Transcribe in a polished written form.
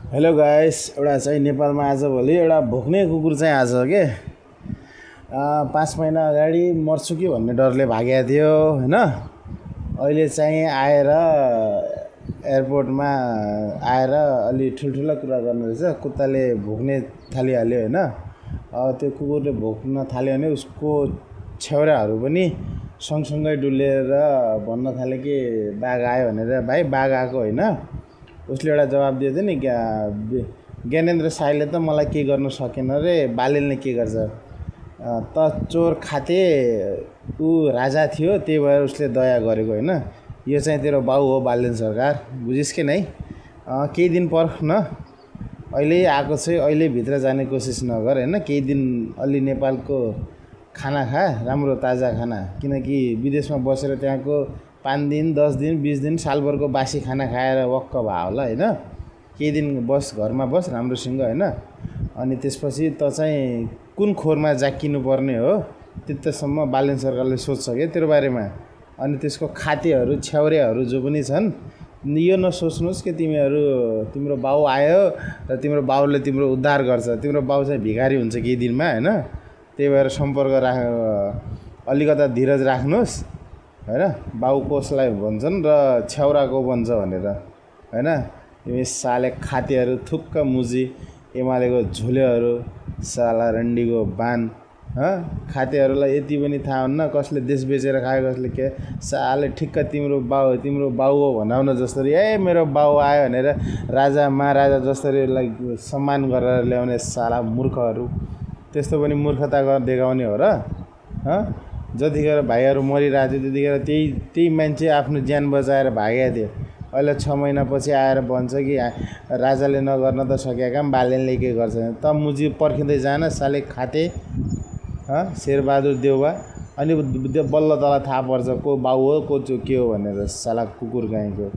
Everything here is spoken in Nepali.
हेलो गाइस, एउटा चाहिँ नेपालमा आजभोलि एउटा भोक्ने कुकुर चाहिँ आज के 5 महिना अगाडि मर्छु कि भन्ने डरले भागेको थियो हैन। अहिले चाहिँ आएर एयरपोर्टमा आएर अलि ठुल्ठुला कुरा गर्नु रहेछ। कुत्ताले भोक्ने थालिहाल्यो हैन। त्यो कुकुरले भोक्न थाल्यो भने उसको छेउराहरू पनि सँगसँगै डुलेर भन्न थाले कि बाघ आयो भनेर। भाइ बाघ आएको होइन, उसले एउटा जवाब दियो थियो नि, ज्ञानेन्द्र साईले त मलाई के गर्न सकेन रे, बालेलले के गर्छ त, चोर खाते ऊ राजा थियो, त्यही भएर उसले दया गरेको होइन। यो चाहिँ तेरो बाउ हो बालेन सरकार, बुझिस् कि नै? केही दिन पर्ख न, अहिले आएको छ, अहिले भित्र जाने कोसिस नगर होइन। केही दिन अलि नेपालको खाना खा, राम्रो ताजा खाना, किनकि विदेशमा बसेर त्यहाँको 5 दिन 10 दिन 20 दिन सालभरको बासी खाना खाएर वक्क भयो होला होइन। केही दिन बस, घरमा बस राम्रोसँग होइन। अनि त्यसपछि त चाहिँ कुन खोरमा जाकिनु पर्ने हो त्यतिसम्म बालेन सरकारले सोध्छ क्या तेरो बारेमा। अनि त्यसको खातेहरू छ्याउरेहरू जो पनि छन्, यो नसोच्नुहोस् कि तिम्रो बाउ आयो र तिम्रो बाउले तिम्रो उद्धार गर्छ। तिम्रो बाउ चाहिँ भिखारी हुन्छ केही दिनमा होइन। त्यही भएर सम्पर्क अलिकता धीरज राख्नुहोस् हैन। बाउ कसलाई भन्छन् र छ्याउराको भन्छ भनेर हैन। तिमी साले खातेहरू थुक्क मुजी एमालेको झोलेहरू, साला रन्डीको बान खातेहरूलाई यति पनि थाहा हुन्न कसले देश बेचेर खायो कसले के। साले ठिक्क तिम्रो बाउ हो भनाउन जसरी मेरो बाउ आयो भनेर राजा महाराजा जसरी सम्मान गरेर ल्याउने साला मूर्खहरू। त्यस्तो पनि मूर्खता देखाउने हो र? जतिखेर भाइहरू मरिरहेको थियो त्यतिखेर त्यही मान्छे आफ्नो ज्यान बचाएर भागेको थियो। अहिले 6 महिनापछि आएर भन्छ कि राजाले नगर्न त सकेका काम बालेनले के गर्छ त। मुजी पर्खिँदै जान साले खाते शेरबहादुर देउवा। अनि बल्ल तँलाई थाहा पर्छ को बाउ हो को के हो भनेर, साला कुकुर गाईको।